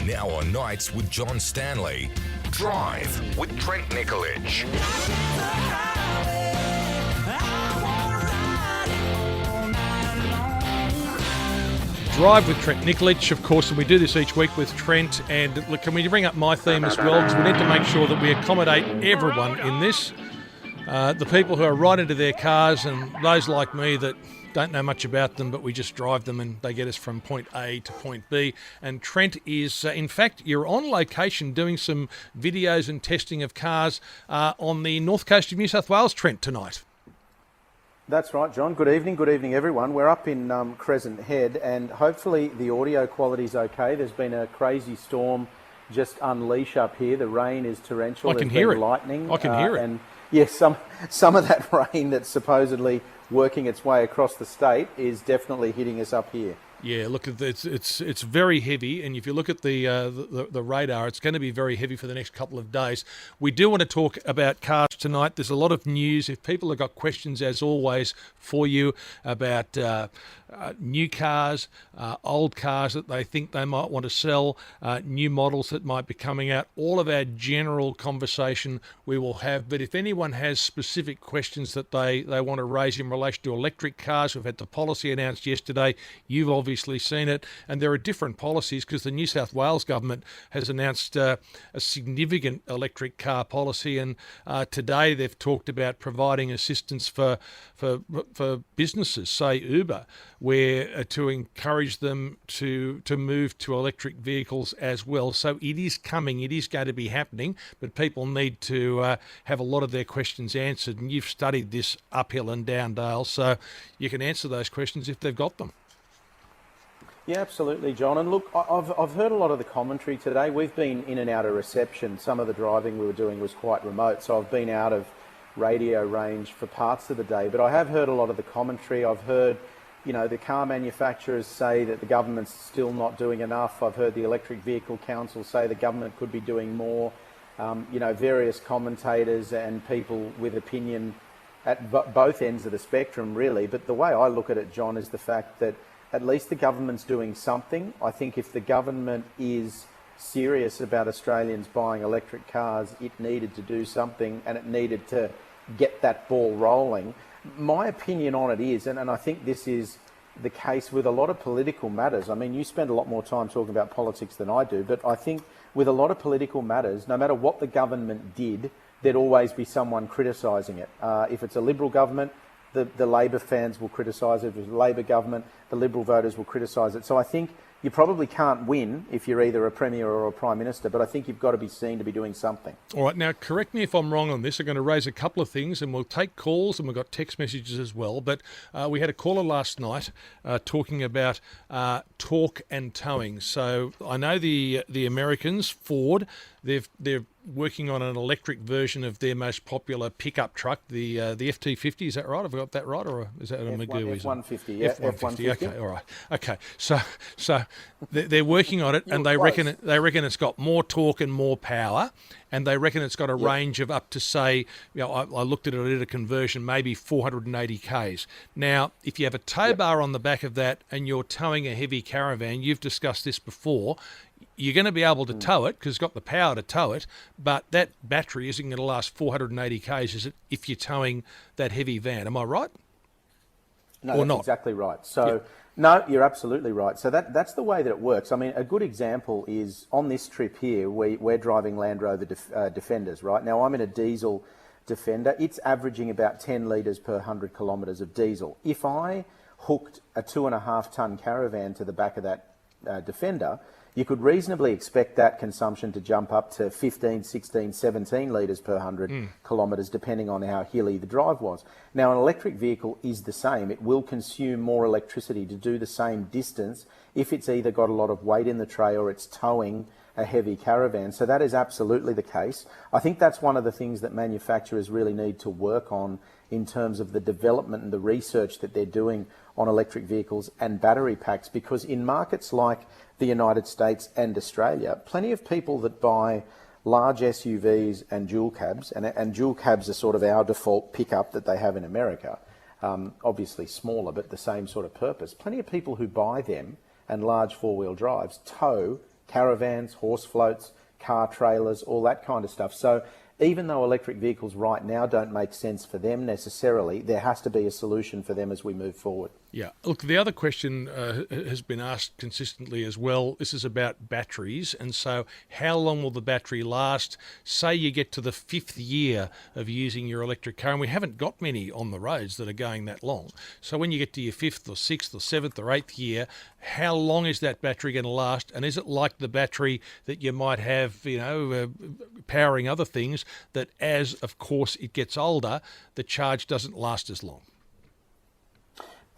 Now on nights with John Stanley. Drive with Trent Nikolic. Drive with Trent Nikolic, of course, and we do this each week with Trent. And look, can we bring up my theme as well? Because we need to make sure that we accommodate everyone in this. The people who are right into their cars and those like me that don't know much about them, but we just drive them and they get us from point A to point B. And Trent is, in fact, you're on location doing some videos and testing of cars on the north coast of New South Wales, Trent, tonight. That's right, John. Good evening, everyone. We're up in Crescent Head, and hopefully the audio quality's okay. There's been a crazy storm just unleash up here. The rain is torrential. I can hear it. Lightning. I can hear it. And yes, some of that rain that's supposedly working its way across the state is definitely hitting us up here. Yeah, look, it's very heavy, and if you look at the radar, it's going to be very heavy for the next couple of days. We do want to talk about cars tonight. There's a lot of news. If people have got questions, as always, for you about new cars, old cars that they think they might want to sell, new models that might be coming out, all of our general conversation we will have. But if anyone has specific questions that they want to raise in relation to electric cars, we've had the policy announced yesterday. You've obviously seen it, and there are different policies because the New South Wales government has announced a significant electric car policy, and today they've talked about providing assistance for businesses, say Uber, where to encourage them to move to electric vehicles as well. So it is coming, it is going to be happening, but people need to have a lot of their questions answered, and you've studied this uphill and down, Dale, so you can answer those questions if they've got them. Yeah, absolutely, John. And look, I've heard a lot of the commentary today. We've been in and out of reception. Some of the driving we were doing was quite remote, so I've been out of radio range for parts of the day. But I have heard a lot of the commentary. I've heard, the car manufacturers say that the government's still not doing enough. I've heard the Electric Vehicle Council say the government could be doing more. Various commentators and people with opinion at both ends of the spectrum, really. But the way I look at it, John, is the fact that at least the government's doing something. I think if the government is serious about Australians buying electric cars, it needed to do something, and it needed to get that ball rolling. My opinion on it is, and I think this is the case with a lot of political matters. I mean, you spend a lot more time talking about politics than I do, but I think with a lot of political matters, no matter what the government did, there'd always be someone criticising it. If it's a Liberal government, the Labor fans will criticise it. If it's a Labor government, the Liberal voters will criticise it. So I think you probably can't win if you're either a Premier or a Prime Minister, but I think you've got to be seen to be doing something. All right, now correct me if I'm wrong on this. I'm going to raise a couple of things, and we'll take calls, and we've got text messages as well. But we had a caller last night talking about torque and towing. So I know the Americans, Ford, they're working on an electric version of their most popular pickup truck, the FT50. Is that right? Have I got that right, or is that a Magoo? F-150, yeah. F-150. Okay, all right. Okay, so they're working on it, and they reckon it's got more torque and more power, and they reckon it's got a range of up to, say, I looked at it, I did a conversion, maybe 480 k's. Now, if you have a tow bar on the back of that and you're towing a heavy caravan, you've discussed this before, you're going to be able to tow it because it's got the power to tow it, but that battery isn't going to last 480 k's, is it, if you're towing that heavy van? Am I right? No, or that's not? Exactly right. So, no, you're absolutely right. So that's the way that it works. I mean, a good example is on this trip here, we're driving Land Rover Defenders, right? Now, I'm in a diesel Defender. It's averaging about 10 litres per 100 kilometres of diesel. If I hooked a 2.5 tonne caravan to the back of that Defender, you could reasonably expect that consumption to jump up to 15, 16, 17 litres per 100 kilometres, depending on how hilly the drive was. Now, an electric vehicle is the same. It will consume more electricity to do the same distance if it's either got a lot of weight in the tray or it's towing a heavy caravan. So that is absolutely the case. I think that's one of the things that manufacturers really need to work on in terms of the development and the research that they're doing on electric vehicles and battery packs, because in markets like the United States and Australia, plenty of people that buy large SUVs and dual cabs, and dual cabs are sort of our default pickup that they have in America, obviously smaller but the same sort of purpose. Plenty of people who buy them and large four-wheel drives tow caravans, horse floats, car trailers, all that kind of stuff. So even though electric vehicles right now don't make sense for them necessarily, there has to be a solution for them as we move forward. Yeah. Look, the other question has been asked consistently as well. This is about batteries. And so how long will the battery last? Say you get to the 5th year of using your electric car, and we haven't got many on the roads that are going that long. So when you get to your 5th or 6th or 7th or 8th year, how long is that battery going to last? And is it like the battery that you might have, powering other things, that as, of course, it gets older, the charge doesn't last as long?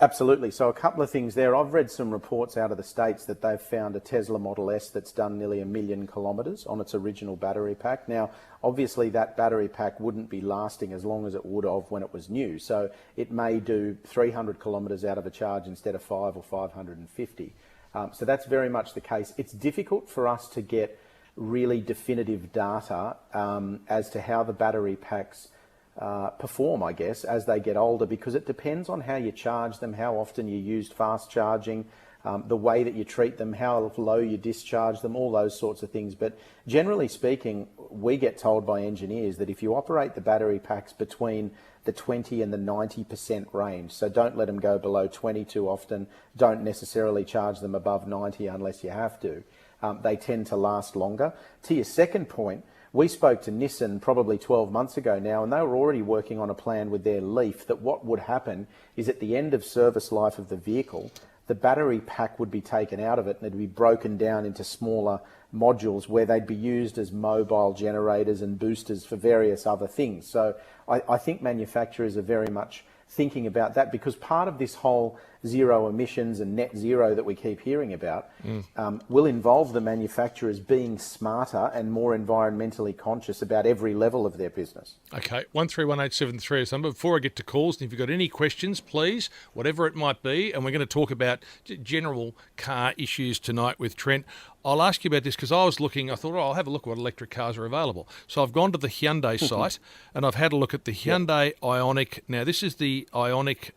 Absolutely. So a couple of things there. I've read some reports out of the States that they've found a Tesla Model S that's done nearly 1 million kilometres on its original battery pack. Now, obviously that battery pack wouldn't be lasting as long as it would have when it was new. So it may do 300 kilometres out of a charge instead of 5 or 550. So that's very much the case. It's difficult for us to get really definitive data as to how the battery packs perform, I guess, as they get older, because it depends on how you charge them, how often you used fast charging, the way that you treat them, how low you discharge them, all those sorts of things. But generally speaking, we get told by engineers that if you operate the battery packs between the 20 and the 90% range, so don't let them go below 20 too often, don't necessarily charge them above 90 unless you have to, they tend to last longer. To your second point, we spoke to Nissan probably 12 months ago now, and they were already working on a plan with their Leaf that what would happen is at the end of service life of the vehicle, the battery pack would be taken out of it and it'd be broken down into smaller modules where they'd be used as mobile generators and boosters for various other things. So I think manufacturers are very much thinking about that, because part of this whole zero emissions and net zero that we keep hearing about will involve the manufacturers being smarter and more environmentally conscious about every level of their business. Okay, 131873 is the number. Before I get to calls, and if you've got any questions, please, whatever it might be, and we're going to talk about general car issues tonight with Trent. I'll ask you about this because I was looking, I thought, I'll have a look at what electric cars are available. So I've gone to the Hyundai site and I've had a look at the Hyundai Ioniq. Now, this is the Ioniq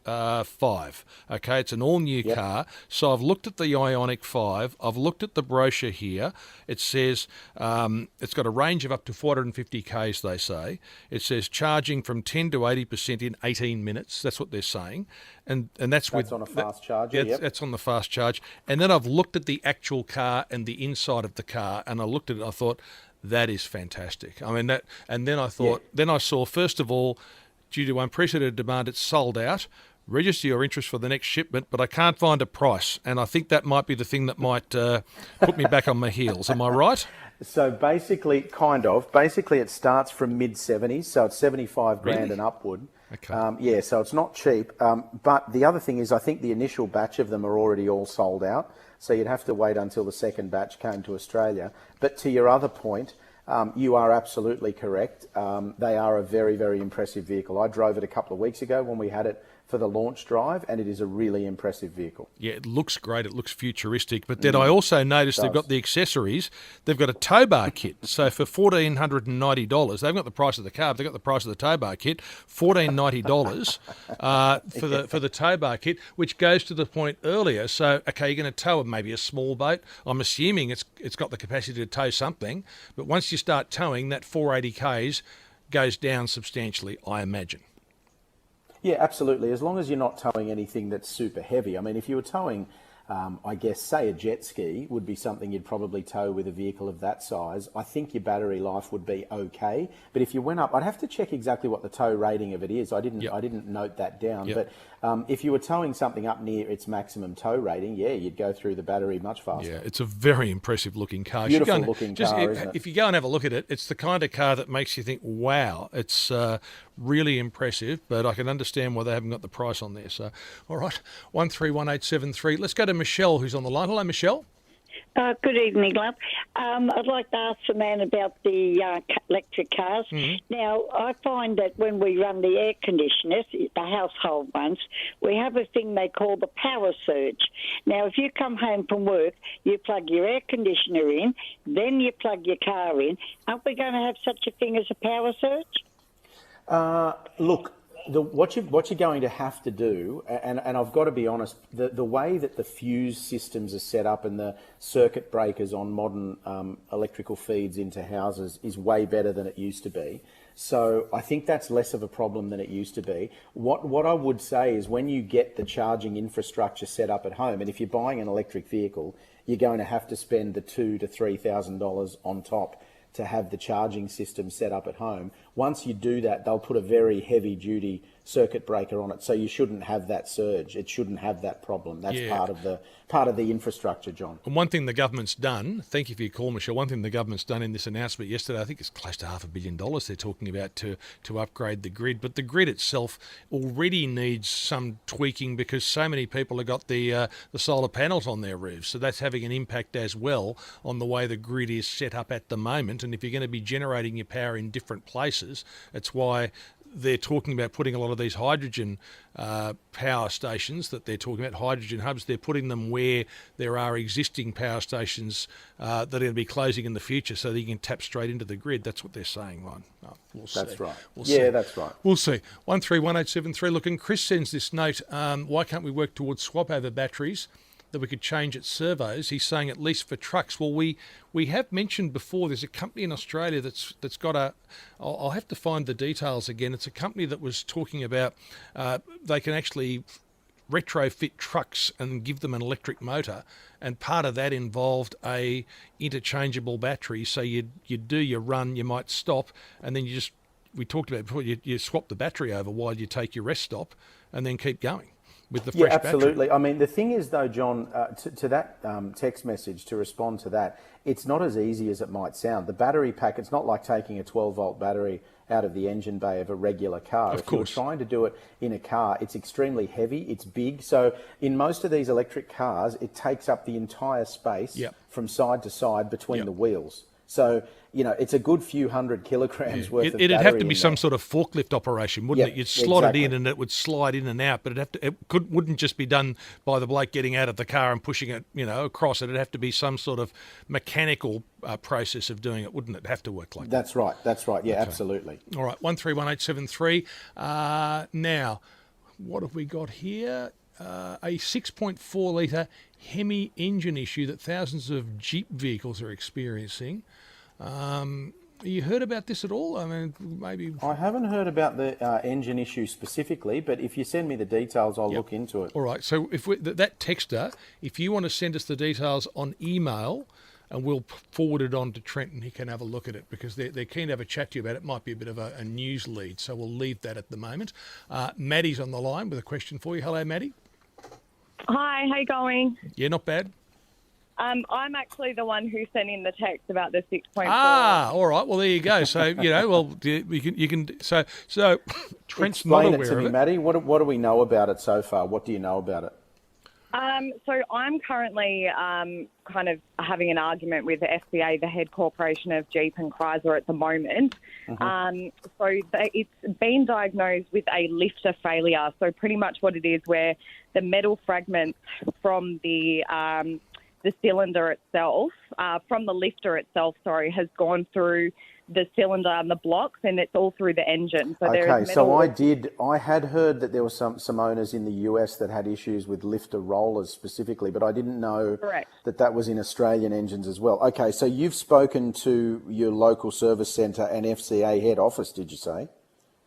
5, okay? It's an all-new car. So I've looked at the Ioniq 5. I've looked at the brochure here. It says it's got a range of up to 450 k's, they say. It says charging from 10 to 80% in 18 minutes. That's what they're saying. And that's with on a fast charger. Yeah, that's on the fast charge. And then I've looked at the actual car and the inside of the car, and I looked at it. I thought that is fantastic. I mean that, and then I thought, then I saw, first of all, due to unprecedented demand, it's sold out. Register your interest for the next shipment, but I can't find a price, and I think that might be the thing that might put me back on my heels. Am I right? So basically, basically it starts from mid-70s, so it's 75 grand and upward. Okay. So it's not cheap. But the other thing is, I think the initial batch of them are already all sold out. So you'd have to wait until the second batch came to Australia. But to your other point, you are absolutely correct. They are a very, very impressive vehicle. I drove it a couple of weeks ago when we had it for the launch drive, and it is a really impressive vehicle. Yeah, it looks great. It looks futuristic. But then I also noticed they've got the accessories. They've got a tow bar kit. So for $1,490, they've got the price of the car, but they've got the price of the tow bar kit, $1,490 for the tow bar kit, which goes to the point earlier. So, okay, you're going to tow maybe a small boat. I'm assuming it's got the capacity to tow something. But once you start towing, that 480 Ks goes down substantially, I imagine. Yeah, absolutely. As long as you're not towing anything that's super heavy. I mean, if you were towing, I guess, say a jet ski would be something you'd probably tow with a vehicle of that size, I think your battery life would be okay. But if you went up, I'd have to check exactly what the tow rating of it is. I didn't note that down. But if you were towing something up near its maximum tow rating, you'd go through the battery much faster. Yeah, it's a very impressive looking car. Beautiful looking car, isn't it? If you go and have a look at it, it's the kind of car that makes you think, wow, it's really impressive, but I can understand why they haven't got the price on there. So, all right, 131873. Let's go to Michelle, who's on the line. Hello, Michelle. Good evening, love. I'd like to ask the man about the electric cars. Mm-hmm. Now, I find that when we run the air conditioners, the household ones, we have a thing they call the power surge. Now, if you come home from work, you plug your air conditioner in, then you plug your car in. Aren't we going to have such a thing as a power surge? Look, What you're going to have to do, and I've got to be honest, the way that the fuse systems are set up and the circuit breakers on modern electrical feeds into houses is way better than it used to be. So I think that's less of a problem than it used to be. What I would say is when you get the charging infrastructure set up at home, and if you're buying an electric vehicle, you're going to have to spend the $2,000 to $3,000 on top to have the charging system set up at home. Once you do that, they'll put a very heavy duty circuit breaker on it, so you shouldn't have that surge. It shouldn't have that problem. That's part of the infrastructure, John. And one thing the government's done, thank you for your call, Michelle, one thing the government's done in this announcement yesterday, I think it's close to $500 million they're talking about to upgrade the grid, but the grid itself already needs some tweaking because so many people have got the solar panels on their roofs, so that's having an impact as well on the way the grid is set up at the moment. And if you're going to be generating your power in different places, it's why they're talking about putting a lot of these hydrogen power stations that they're talking about, hydrogen hubs, they're putting them where there are existing power stations that are going to be closing in the future so that you can tap straight into the grid. That's what they're saying, Ron. Oh, we'll see. That's right. We'll see. That's right. We'll see. 131873. Look, and Chris sends this note, why can't we work towards swap over batteries that we could change at servos? He's saying at least for trucks. Well, we have mentioned before there's a company in Australia that's got a, I'll have to find the details again. It's a company that was talking about they can actually retrofit trucks and give them an electric motor, and part of that involved a interchangeable battery. So you do your run, you might stop, and then we talked about it before, you swap the battery over while you take your rest stop and then keep going with the fresh absolutely. battery. I mean, the thing is, though, John, to that text message, to respond to that, it's not as easy as it might sound. The battery pack, it's not like taking a 12-volt battery out of the engine bay of a regular car. If you're trying to do it in a car, it's extremely heavy, it's big. So in most of these electric cars, it takes up the entire space from side to side between the wheels. So, it's a good few hundred kilograms worth of battery. It'd have to be some sort of forklift operation, wouldn't it? You'd slot it in and it would slide in and out, but wouldn't just be done by the bloke getting out of the car and pushing it, across it. It'd have to be some sort of mechanical process of doing it, wouldn't it? Have to work like that. That's right. Yeah, okay. Absolutely. All right, 131873. Now, what have we got here? A 6.4 litre Hemi engine issue that thousands of Jeep vehicles are experiencing. You heard about this at all? I mean, maybe... I haven't heard about the engine issue specifically, but if you send me the details, I'll look into it. All right, so if that texter, if you want to send us the details on email, and we'll forward it on to Trent and he can have a look at it because they're keen to have a chat to you about it. It might be a bit of a news lead, so we'll leave that at the moment. Maddie's on the line with a question for you. Hello, Maddie. Hi, how you going? Yeah, not bad. I'm actually the one who sent in the text about the 6.4. All right. Well, there you go. So, you can. So Trent's not aware Explain it to me, of it. Maddie. What do we know about it so far? What do you know about it? So I'm currently kind of having an argument with the FCA, the head corporation of Jeep and Chrysler at the moment. It's been diagnosed with a lifter failure. So pretty much what it is, where the metal fragments from the cylinder itself, from the lifter itself, has gone through the cylinder and the blocks, and it's all through the engine. So I had heard that there were some owners in the US that had issues with lifter rollers specifically, but I didn't know that was in Australian engines as well. Okay, so you've spoken to your local service centre and FCA head office, did you say?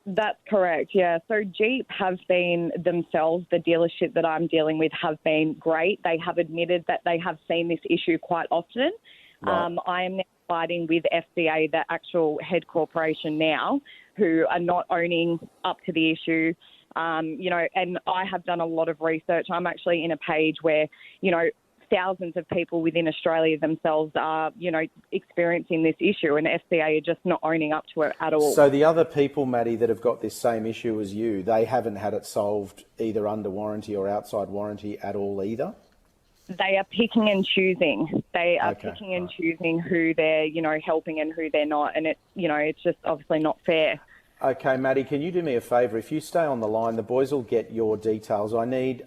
That's correct, yeah. So Jeep have been themselves, the dealership that I'm dealing with, have been great. They have admitted that they have seen this issue quite often. Right. I am now fighting with FCA, the actual head corporation now, who are not owning up to the issue. And I have done a lot of research. I'm actually in a page where, thousands of people within Australia themselves are, experiencing this issue, and FCA are just not owning up to it at all. So the other people, Maddie, that have got this same issue as you, they haven't had it solved either under warranty or outside warranty at all either? They are picking and choosing. They are picking and choosing who they're, helping and who they're not. And it's just obviously not fair. Okay, Maddie, can you do me a favour? If you stay on the line, the boys will get your details. I need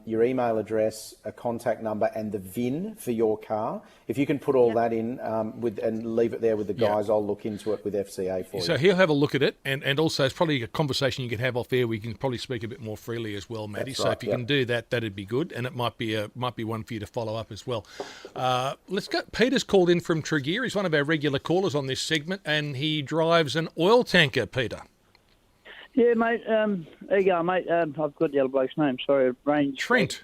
your email address, a contact number, and the VIN for your car. If you can put all that in and leave it there with the guys, I'll look into it with FCA for you. So he'll have a look at it, and also it's probably a conversation you can have off air. We can probably speak a bit more freely as well, Maddie. That's so right, if you can do that, that'd be good, and it might be one for you to follow up as well. Let's go. Peter's called in from Tregear. He's one of our regular callers on this segment, and he drives an oil tanker. Peter. Yeah, mate. There you go, mate. I've got the other bloke's name. Sorry, range. Trent.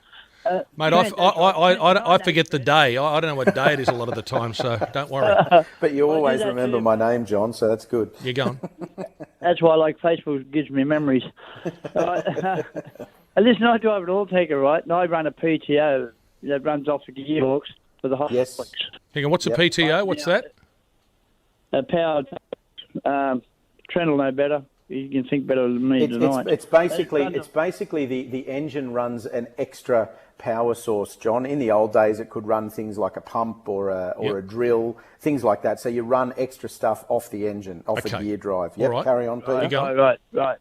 Mate, Trent, I forget the day. I don't know what day it is a lot of the time, so don't worry. But you always remember my name, John, so that's good. You're going. That's why I like Facebook. It gives me memories. Listen, I drive an oil tanker, right? And I run a PTO that runs off the gearbox for the hot Yes. flicks. Hang on, what's a PTO? What's that? Power. Trent will know better. You can think better than me tonight. It's basically the engine runs an extra power source, John. In the old days, it could run things like a pump or a drill, things like that. So you run extra stuff off the engine, off a gear drive. Yep, right. Carry on, Peter. Right.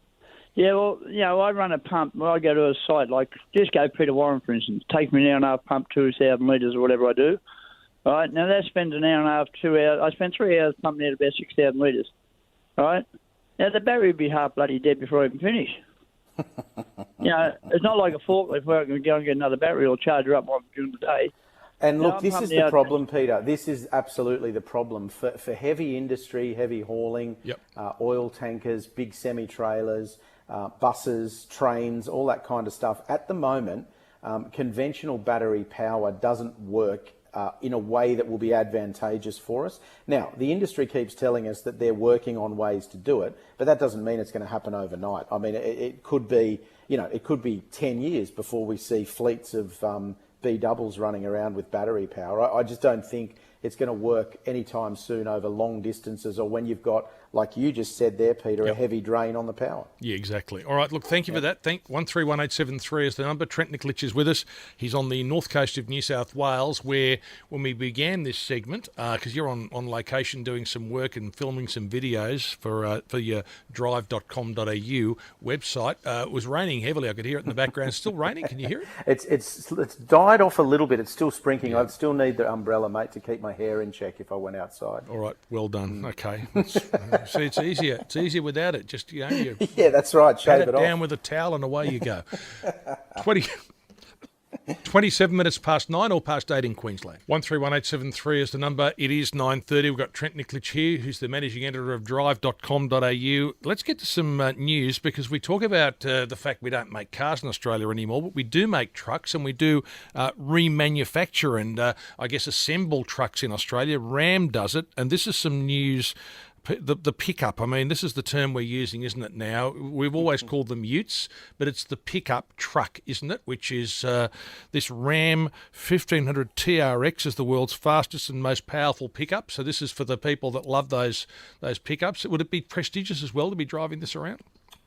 Yeah, well, I run a pump. When I go to a site, like, just go Peter Warren, for instance. Take me an hour and a half, pump 2,000 litres or whatever I do. All right, now that spends an hour and a half, 2 hours. I spend 3 hours pumping out about 6,000 litres. All right? Now, the battery would be half bloody dead before I even finish. It's not like a forklift where I can go and get another battery or charge her up during the day. And look, this is the problem, Peter. This is absolutely the problem. For heavy industry, heavy hauling, oil tankers, big semi-trailers, buses, trains, all that kind of stuff. At the moment, conventional battery power doesn't work in a way that will be advantageous for us. Now, the industry keeps telling us that they're working on ways to do it, but that doesn't mean it's going to happen overnight. I mean, it could be, it could be 10 years before we see fleets of B-doubles running around with battery power. I just don't think it's going to work anytime soon over long distances or when you've got, like you just said there, Peter, a heavy drain on the power. Yeah, exactly. All right, look, thank you for that. 131873 is the number. Trent Nicolich is with us. He's on the north coast of New South Wales, where when we began this segment, because you're on location doing some work and filming some videos for your drive.com.au website, it was raining heavily. I could hear it in the background. It's still raining. Can you hear it? It's died off a little bit. It's still sprinkling. I'd still need the umbrella, mate, to keep my hair in check if I went outside. All right, well done. Okay. See, it's easier. It's easier without it. Just, you yeah, that's right. Shave it off. Down with a towel and away you go. 27 minutes past 9 or past 8 in Queensland. 131873 is the number. It is 9:30. We've got Trent Nicolich here, who's the managing editor of drive.com.au. Let's get to some news, because we talk about the fact we don't make cars in Australia anymore, but we do make trucks, and we do remanufacture and I guess assemble trucks in Australia. Ram does it, and this is some news. The pickup, I mean, this is the term we're using, isn't it now? We've always called them utes, but it's the pickup truck, isn't it? Which is this Ram 1500 TRX is the world's fastest and most powerful pickup. So this is for the people that love those pickups. Would it be prestigious as well to be driving this around?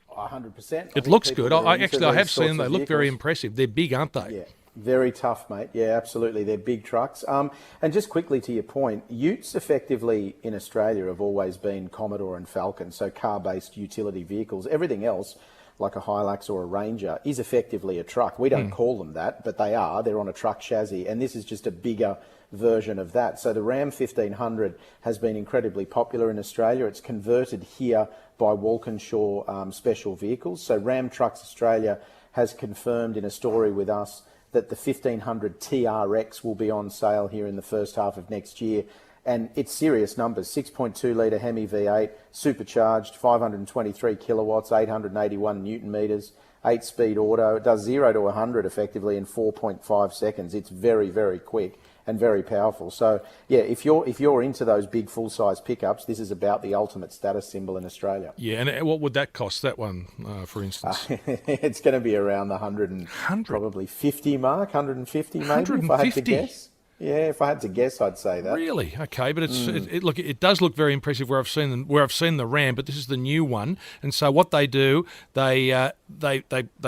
100%. It looks good. I have seen them. They look very impressive. They're big, aren't they? Yeah. Very tough, mate. Yeah, absolutely. They're big trucks. And just quickly to your point, utes effectively in Australia have always been Commodore and Falcon, so car-based utility vehicles. Everything else, like a Hilux or a Ranger, is effectively a truck. We don't call them that, but they are. They're on a truck chassis, and this is just a bigger version of that. So the Ram 1500 has been incredibly popular in Australia. It's converted here by Walkinshaw Special Vehicles. So Ram Trucks Australia has confirmed in a story with us that the 1500 TRX will be on sale here in the first half of next year. And it's serious numbers, 6.2 litre Hemi V8, supercharged, 523 kilowatts, 881 newton metres, 8-speed auto. It does 0 to 100 effectively in 4.5 seconds. It's very, very quick and very powerful. So, yeah, if you're into those big full-size pickups, this is about the ultimate status symbol in Australia. Yeah, and what would that cost, that one, for instance? It's going to be around the 100 and probably 50 mark, 150 maybe, if I had to guess. Yeah, if I had to guess, I'd say that. Really? Okay, but it does look very impressive where I've seen the Ram, but this is the new one. And so what they do, they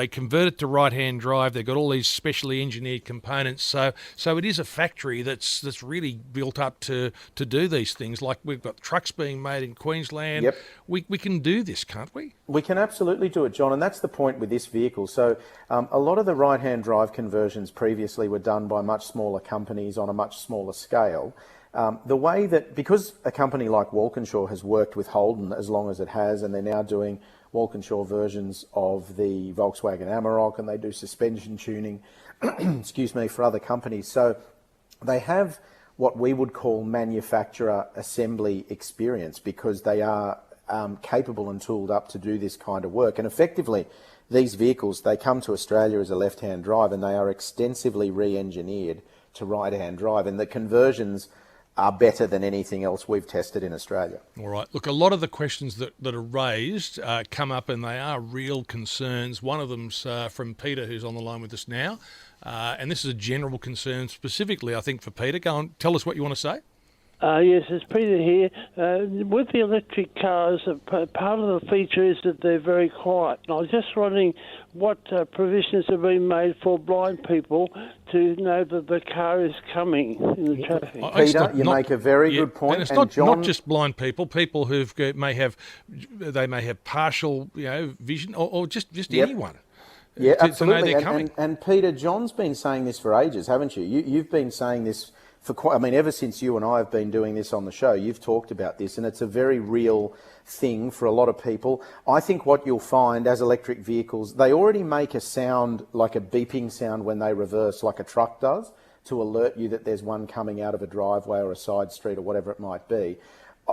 convert it to right-hand drive. They've got all these specially engineered components. So it is a factory that's really built up to do these things. Like we've got trucks being made in Queensland. Yep. We can do this, can't we? We can absolutely do it, John, and that's the point with this vehicle. So a lot of the right-hand drive conversions previously were done by much smaller companies on a much smaller scale. The way that, because a company like Walkinshaw has worked with Holden as long as it has, and they're now doing Walkinshaw versions of the Volkswagen Amarok, and they do suspension tuning, excuse me, for other companies. So they have what we would call manufacturer assembly experience, because they are capable and tooled up to do this kind of work. And effectively, these vehicles, they come to Australia as a left-hand drive, and they are extensively re-engineered to right-hand drive, and the conversions are better than anything else we've tested in Australia. All right. Look, a lot of the questions that are raised come up, and they are real concerns. One of them's from Peter, who's on the line with us now, and this is a general concern specifically, I think, for Peter. Go on, tell us what you want to say. Yes, it's Peter here. With the electric cars, part of the feature is that they're very quiet. And I was just wondering what provisions have been made for blind people to know that the car is coming in the traffic. Peter, you make a very good point. And it's and not just blind people who may have partial vision, or just anyone. Yeah, to absolutely. know they're coming. And Peter, John's been saying this for ages, haven't you? You've been saying this for ever since you and I have been doing this on the show. You've talked about this, and it's a very real thing for a lot of people. I think what you'll find as electric vehicles, they already make a sound, like a beeping sound when they reverse, like a truck does, to alert you that there's one coming out of a driveway or a side street or whatever it might be.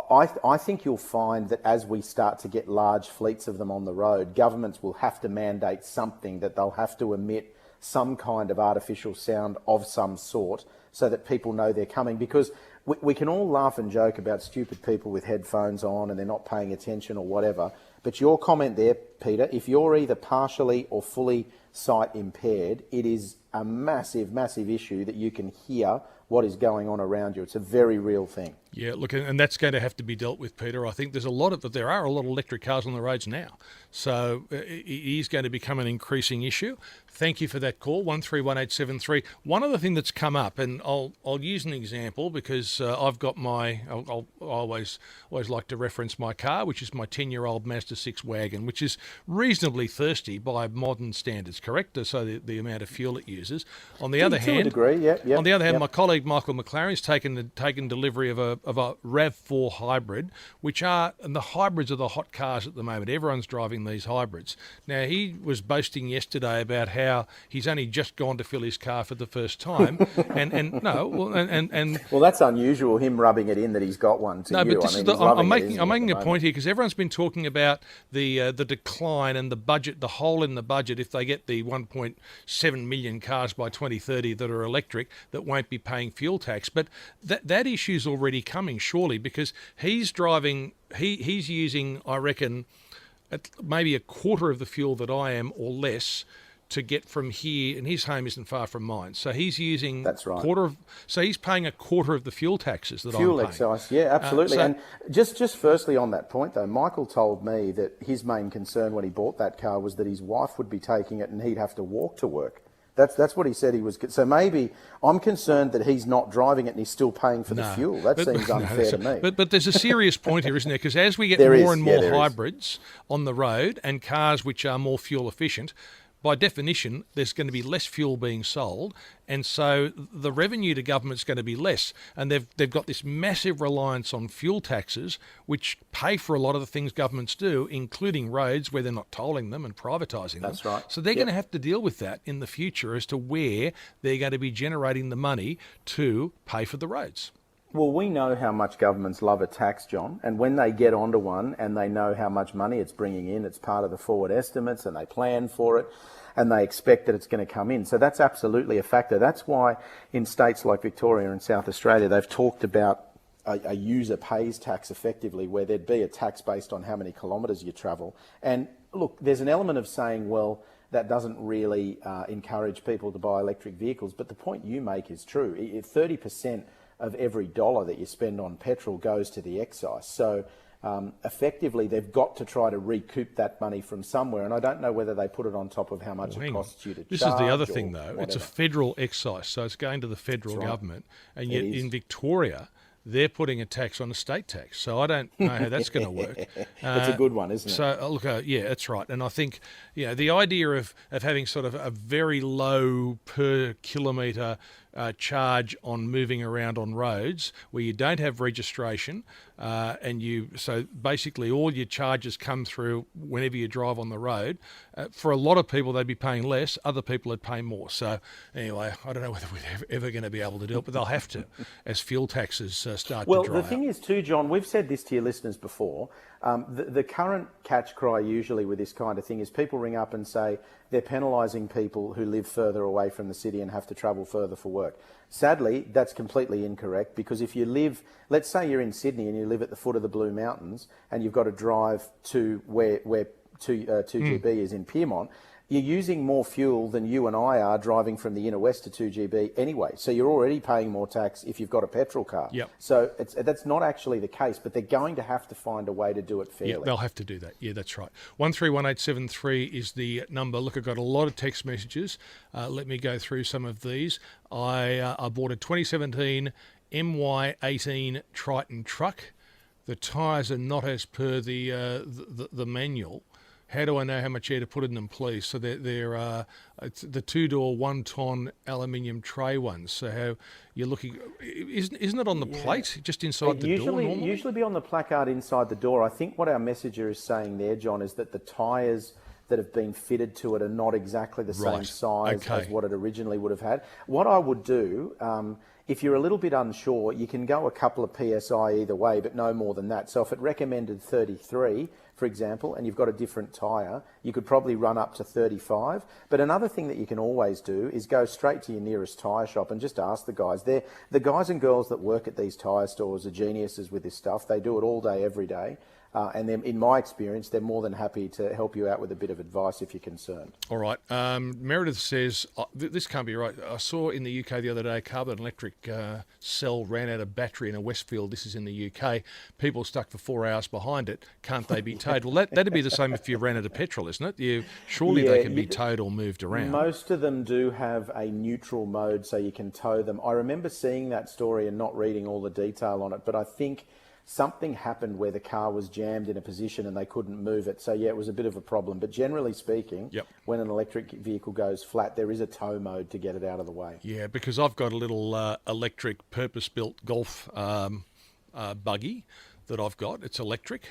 I think you'll find that as we start to get large fleets of them on the road, governments will have to mandate something, that they'll have to emit some kind of artificial sound of some sort, so that people know they're coming. Because we can all laugh and joke about stupid people with headphones on and they're not paying attention or whatever. But your comment there, Peter, if you're either partially or fully sight impaired, it is a massive, massive issue that you can hear what is going on around you. It's a very real thing. Yeah, look, and that's going to have to be dealt with, Peter. I think there are a lot of electric cars on the roads now, so it is going to become an increasing issue. Thank you for that call, 131873. One other thing that's come up, and I'll use an example because I've got I always like to reference my car, which is my 10-year-old Mazda 6 wagon, which is reasonably thirsty by modern standards, correct? So the amount of fuel it uses. On the other hand, my colleague Michael McLaren's taken delivery of a RAV4 hybrid, and the hybrids are the hot cars at the moment. Everyone's driving these hybrids. Now, he was boasting yesterday about how he's only just gone to fill his car for the first time, well, that's unusual, him rubbing it in that he's got one. I'm making a point here, because everyone's been talking about the decline and the budget, the hole in the budget, if they get the 1.7 million cars by 2030 that are electric that won't be paying fuel tax. But that issue's already coming, surely, because he's using, I reckon, maybe a quarter of the fuel that I am or less to get from here, and his home isn't far from mine. So he's using he's paying a quarter of the fuel taxes that I'm paying. Fuel excise, yeah, absolutely. And just firstly on that point though, Michael told me that his main concern when he bought that car was that his wife would be taking it and he'd have to walk to work. That's what he said he was. So maybe I'm concerned that he's not driving it and he's still paying for the fuel. That seems unfair to me. But there's a serious point here, isn't there? Because as we get more and more hybrids on the road and cars which are more fuel efficient, by definition, there's going to be less fuel being sold, and so the revenue to government's going to be less. And they've got this massive reliance on fuel taxes, which pay for a lot of the things governments do, including roads where they're not tolling them and privatising them. That's right. So they're going to have to deal with that in the future as to where they're going to be generating the money to pay for the roads. Well, we know how much governments love a tax, John, and when they get onto one and they know how much money it's bringing in, it's part of the forward estimates and they plan for it and they expect that it's going to come in. So that's absolutely a factor. That's why in states like Victoria and South Australia, they've talked about a user pays tax effectively, where there'd be a tax based on how many kilometres you travel. And look, there's an element of saying, well, that doesn't really encourage people to buy electric vehicles. But the point you make is true. 30% of every dollar that you spend on petrol goes to the excise. So effectively, they've got to try to recoup that money from somewhere. And I don't know whether they put it on top of how much it costs you to charge. This is the other thing, though. Whatever. It's a federal excise, so it's going to the federal government. And yet in Victoria, they're putting a tax on a state tax. So I don't know how that's going to work. It's a good one, isn't it? So, look, yeah, that's right. And I think, the idea of having sort of a very low per kilometre charge on moving around on roads where you don't have registration so basically all your charges come through whenever you drive on the road. For a lot of people, they'd be paying less. Other people would pay more. So anyway, I don't know whether we're ever going to be able to do it, but they'll have to as fuel taxes start to dry up. Well, the thing is too, John, we've said this to your listeners before. The current catch cry usually with this kind of thing is people ring up and say they're penalising people who live further away from the city and have to travel further for work. Sadly, that's completely incorrect, because if you live, let's say you're in Sydney and you live at the foot of the Blue Mountains and you've got to drive to where 2GB is in Pyrmont, you're using more fuel than you and I are driving from the inner west to 2GB anyway. So you're already paying more tax if you've got a petrol car. Yep. So that's not actually the case, but they're going to have to find a way to do it fairly. Yeah, they'll have to do that. Yeah, that's right. 131873 is the number. Look, I've got a lot of text messages. Let me go through some of these. I bought a 2017 MY18 Triton truck. The tyres are not as per the manual. How do I know how much air to put in them, please? So they're it's the 2-door, 1-ton aluminium tray ones. So how you're looking, isn't it on the plate, just inside the door normally? Usually be on the placard inside the door. I think what our messenger is saying there, John, is that the tyres that have been fitted to it are not exactly the same size as what it originally would have had. What I would do, if you're a little bit unsure, you can go a couple of PSI either way, but no more than that. So if it recommended 33, for example, and you've got a different tyre, you could probably run up to 35. But another thing that you can always do is go straight to your nearest tyre shop and just ask the guys. The guys and girls that work at these tyre stores are geniuses with this stuff. They do it all day, every day. And then, in my experience, they're more than happy to help you out with a bit of advice if you're concerned. All right. Meredith says, this can't be right. I saw in the UK the other day a carbon electric cell ran out of battery in a Westfield. This is in the UK. People stuck for 4 hours behind it. Can't they be towed? Well, that'd be the same if you ran out of petrol, isn't it? Surely they can be towed or moved around. Most of them do have a neutral mode so you can tow them. I remember seeing that story and not reading all the detail on it, but I think something happened where the car was jammed in a position and they couldn't move it. So, yeah, it was a bit of a problem. But generally speaking, when an electric vehicle goes flat, there is a tow mode to get it out of the way. Yeah, because I've got a little electric purpose-built golf buggy that I've got. It's electric.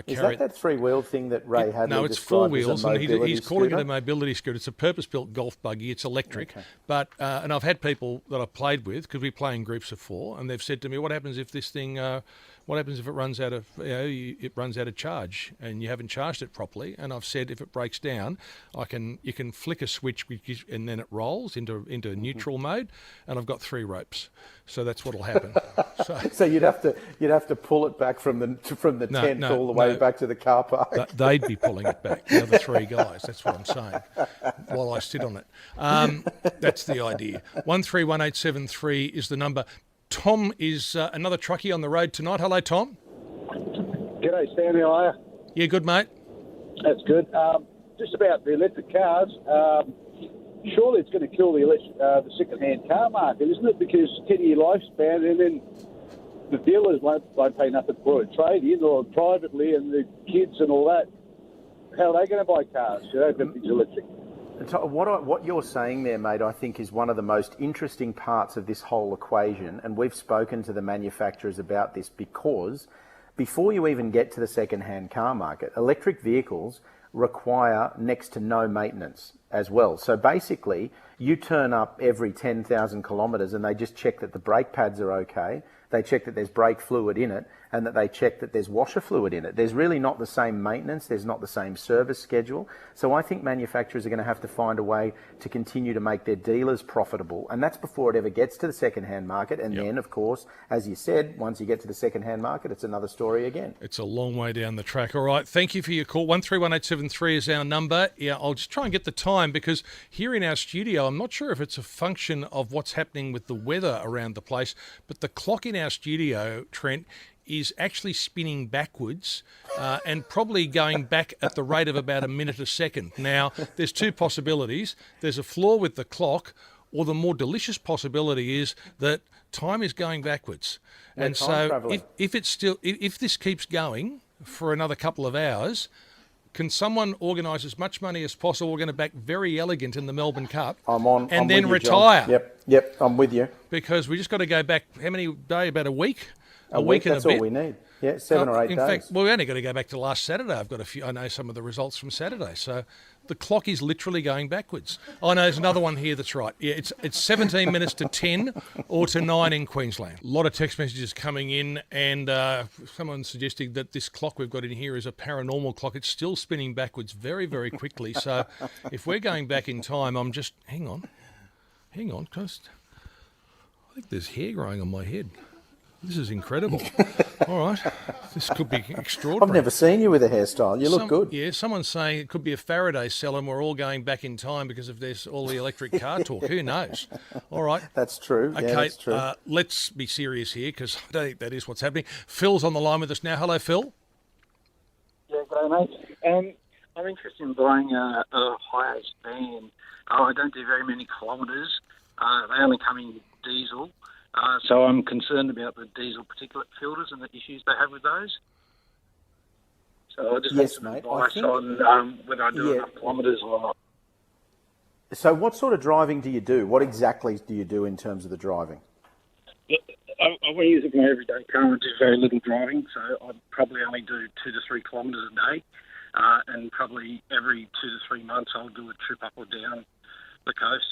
Is that three-wheeled thing that Ray Hadley No, it's 4 wheels, and he's calling it a mobility scooter. It's a purpose-built golf buggy. It's electric. Okay. But and I've had people that I've played with, because we play in groups of 4, and they've said to me, what happens if this thing... what happens if it runs out of it runs out of charge and you haven't charged it properly? And I've said if it breaks down, you can flick a switch and then it rolls into neutral mode. And I've got 3 ropes, so that's what'll happen. So you'd have to pull it back from the tent all the way back to the car park. They'd be pulling it back. The other 3 guys. That's what I'm saying. While I sit on it. That's the idea. 131873 is the number. Tom is another truckie on the road tonight. Hello, Tom. G'day, Stan. How are you? Yeah, good, mate. That's good. Just about the electric cars. Surely it's going to kill the second-hand car market, isn't it? Because 10-year lifespan, and then the dealers won't pay nothing for it, trade-in or privately, and the kids and all that. How are they going to buy cars? If it's electric. What you're saying there, mate, I think is one of the most interesting parts of this whole equation, and we've spoken to the manufacturers about this, because before you even get to the second-hand car market, electric vehicles require next to no maintenance as well. So basically, you turn up every 10,000 kilometres and they just check that the brake pads are okay, they check that there's brake fluid in it, and that they check that there's washer fluid in it. There's really not the same maintenance, there's not the same service schedule. So I think manufacturers are going to have to find a way to continue to make their dealers profitable, and that's before it ever gets to the second-hand market. And then, of course, as you said, once you get to the second-hand market, it's another story again. It's a long way down the track. All right, thank you for your call. 131873 is our number. Yeah, I'll just try and get the time, because here in our studio, I'm not sure if it's a function of what's happening with the weather around the place, but the clock in our studio, Trent, is actually spinning backwards and probably going back at the rate of about a minute a second. Now, there's two possibilities. There's a flaw with the clock, or the more delicious possibility is that time is going backwards. And so if this keeps going for another couple of hours, can someone organise as much money as possible? We're going to back Very Elegant in the Melbourne Cup and then retire. John. Yep, I'm with you. Because we just got to go back, how many days? About a week? A week and a bit. That's all we need. Yeah, 7 or 8 days. In fact, well, we only got to go back to last Saturday. I've got a few. I know some of the results from Saturday. So the clock is literally going backwards. Oh, no, there's another one here that's right. Yeah, it's 17 minutes to 10 or to 9 in Queensland. A lot of text messages coming in, and someone suggesting that this clock we've got in here is a paranormal clock. It's still spinning backwards very, very quickly. So if we're going back in time, I'm just... Hang on, because I think there's hair growing on my head. This is incredible. All right. This could be extraordinary. I've never seen you with a hairstyle. You look good. Yeah, someone's saying it could be a Faraday cell and we're all going back in time because of this, all the electric car talk. Who knows? All right. That's true. Okay, yeah, that's true. Let's be serious here, because I don't think that is what's happening. Phil's on the line with us now. Hello, Phil. Yeah, good day, mate. I'm interested in buying a high-ace van. I don't do very many kilometres. They only come in diesel. So I'm concerned about the diesel particulate filters and the issues they have with those. So I just want some advice on whether I do enough kilometres or not. So what sort of driving do you do? What exactly do you do in terms of the driving? I want to use it for my everyday car. I do very little driving, so I probably only do 2 to 3 kilometres a day. And probably every 2 to 3 months I'll do a trip up or down the coast,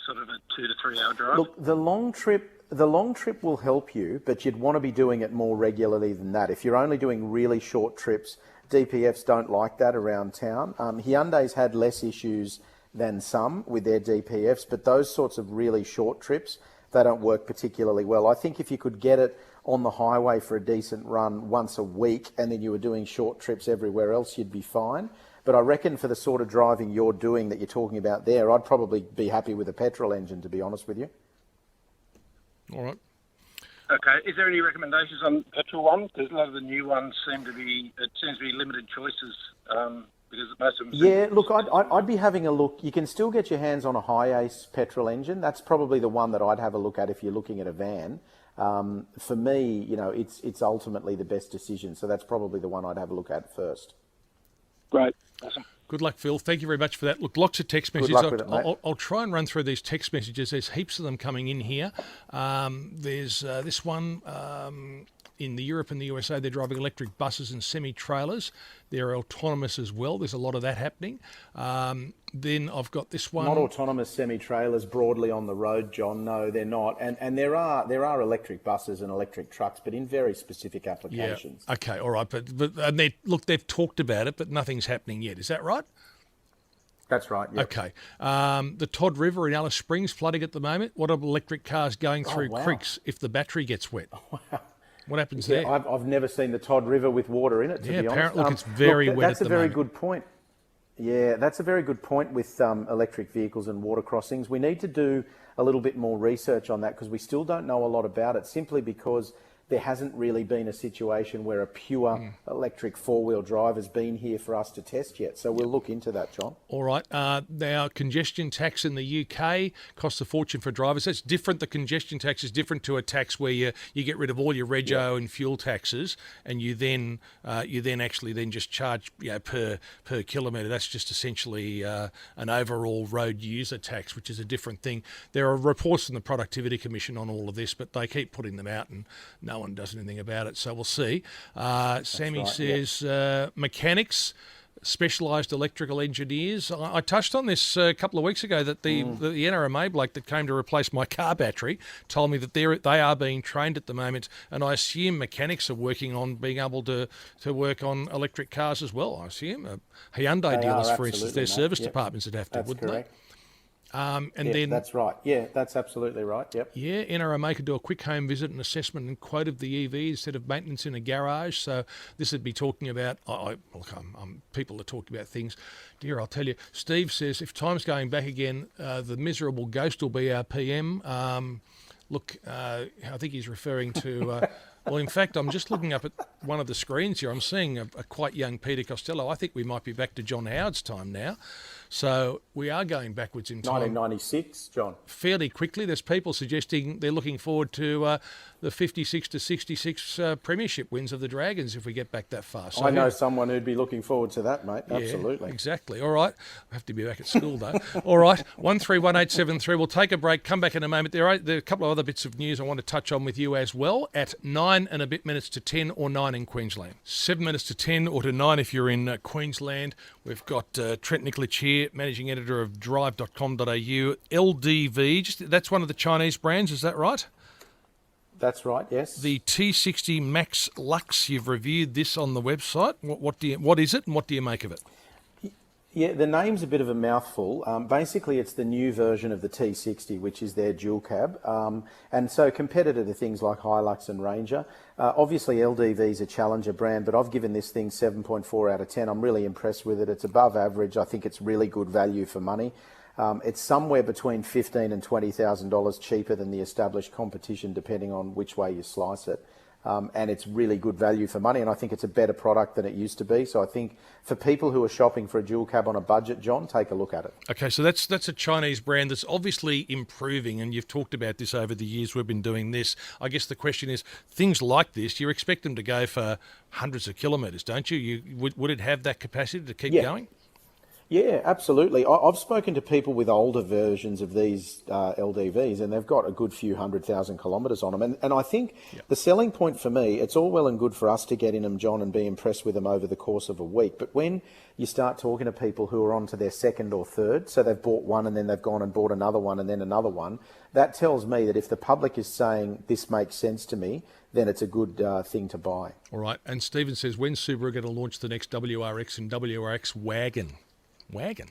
sort of a 2 to 3 hour drive. Look, the long trip will help you, but you'd want to be doing it more regularly than that. If you're only doing really short trips, DPFs don't like that around town. Hyundai's had less issues than some with their DPFs, but those sorts of really short trips, they don't work particularly well. I think if you could get it on the highway for a decent run once a week and then you were doing short trips everywhere else, you'd be fine. But I reckon for the sort of driving you're doing that you're talking about there, I'd probably be happy with a petrol engine, to be honest with you. All right. Okay. Is there any recommendations on petrol ones? Because a lot of the new ones seems to be limited choices. Because most of them. Yeah, look, I'd be having a look. You can still get your hands on a high-ace petrol engine. That's probably the one that I'd have a look at if you're looking at a van. For me, you know, it's ultimately the best decision. So that's probably the one I'd have a look at first. Great. Awesome. Good luck, Phil. Thank you very much for that. Look, lots of text messages. I'll try and run through these text messages. There's heaps of them coming in here. There's this one in Europe and the USA. They're driving electric buses and semi-trailers. They're autonomous as well. There's a lot of that happening. Then I've got this one. Not autonomous semi-trailers broadly on the road, John. No, they're not. And there are electric buses and electric trucks, but in very specific applications. Yeah. Okay. All right. But and they've talked about it, but nothing's happening yet. Is that right? That's right. Yep. Okay. The Todd River in Alice Springs flooding at the moment. What are electric cars going through creeks if the battery gets wet? Wow. What happens there? I've never seen the Todd River with water in it, to be honest. Apparently it's very wet at the moment. That's a very good point. Yeah, that's a very good point with electric vehicles and water crossings. We need to do a little bit more research on that because we still don't know a lot about it, simply because there hasn't really been a situation where a pure electric four-wheel drive has been here for us to test yet. So we'll look into that, John. All right. Now, congestion tax in the UK costs a fortune for drivers. That's different. The congestion tax is different to a tax where you get rid of all your rego and fuel taxes, and you then actually just charge per kilometre. That's just essentially an overall road user tax, which is a different thing. There are reports from the Productivity Commission on all of this, but they keep putting them out and no one does anything about it, so we'll see. Sammy says mechanics specialised electrical engineers. I touched on this a couple of weeks ago that the NRMA bloke that came to replace my car battery told me that they are being trained at the moment, and I assume mechanics are working on being able to work on electric cars as well. I assume Hyundai dealers, for instance, their service departments would have to, wouldn't they? Then that's right. Yeah, that's absolutely right. Yep. Yeah, NRMA could do a quick home visit and assessment and quote of the EV instead of maintenance in a garage. So this would be talking about. People are talking about things. Dear, I'll tell you. Steve says if time's going back again, the miserable ghost will be our PM. I think he's referring to. Well, in fact, I'm just looking up at one of the screens here. I'm seeing a quite young Peter Costello. I think we might be back to John Howard's time now. So we are going backwards in time. 1996, John. Fairly quickly. There's people suggesting they're looking forward to the 56 to 66 premiership wins of the Dragons if we get back that far. So I know someone who'd be looking forward to that, mate. Yeah, Absolutely. Exactly. All right. I have to be back at school, though. All right. 131873. We'll take a break. Come back in a moment. There are a couple of other bits of news I want to touch on with you as well at 9 and a bit minutes to 10 or 9 in Queensland. 7 minutes to 10 or to 9 if you're in Queensland. We've got Trent Nicolich here, managing editor of drive.com.au. LDV, that's one of the Chinese brands, is that right? That's right, yes. The T60 Max Lux, you've reviewed this on the website. What is it and what do you make of it? Yeah, the name's a bit of a mouthful. Basically, it's the new version of the T60, which is their dual cab. And so competitor to things like Hilux and Ranger. Obviously, LDV is a challenger brand, but I've given this thing 7.4 out of 10. I'm really impressed with it. It's above average. I think it's really good value for money. It's somewhere between $15,000 and $20,000 cheaper than the established competition, depending on which way you slice it. And it's really good value for money, and I think it's a better product than it used to be. So I think for people who are shopping for a dual cab on a budget, John, take a look at it. Okay, so that's a Chinese brand that's obviously improving, and you've talked about this over the years we've been doing this. I guess the question is, things like this, you expect them to go for hundreds of kilometres, don't you? Would it have that capacity to keep going? Yeah, absolutely. I've spoken to people with older versions of these LDVs, and they've got a good few 100,000 kilometres on them. And I think the selling point for me, it's all well and good for us to get in them, John, and be impressed with them over the course of a week. But when you start talking to people who are on to their second or third, so they've bought one and then they've gone and bought another one and then another one, that tells me that if the public is saying this makes sense to me, then it's a good thing to buy. All right. And Stephen says, when's Subaru going to launch the next WRX and WRX wagon? Wagon?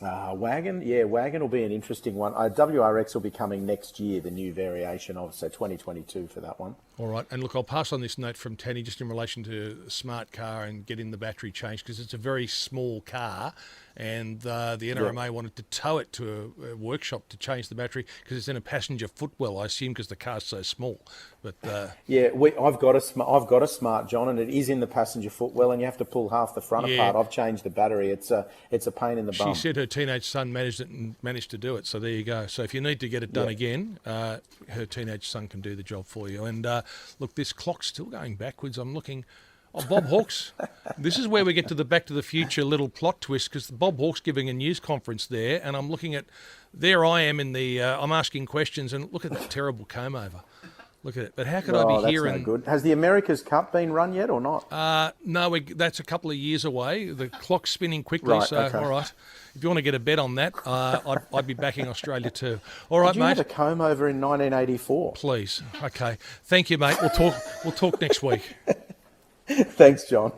Wagon will be an interesting one. WRX will be coming next year, the new variation of, so 2022 for that one. All right, and look, I'll pass on this note from Tanny just in relation to a smart car and getting the battery changed, because it's a very small car, and the NRMA wanted to tow it to a workshop to change the battery because it's in a passenger footwell, I assume, because the car's so small. But I've got a smart, John, and it is in the passenger footwell, and you have to pull half the front apart. I've changed the battery. It's a pain in the bum. She said her teenage son managed it and managed to do it. So there you go. So if you need to get it done again, her teenage son can do the job for you. And look, this clock's still going backwards. I'm looking. Oh, Bob Hawke's. This is where we get to the Back to the Future little plot twist, because Bob Hawke's giving a news conference there, and I'm looking at, there I am in the, I'm asking questions, and look at that terrible comb over. Look at it. But how could I be here? That's no good. Has the America's Cup been run yet or not? No, that's a couple of years away. The clock's spinning quickly, all right. If you want to get a bet on that, I'd be backing Australia too. All right, mate. Did you have a comb over in 1984? Please. Okay. Thank you, mate. We'll talk next week. Thanks, John.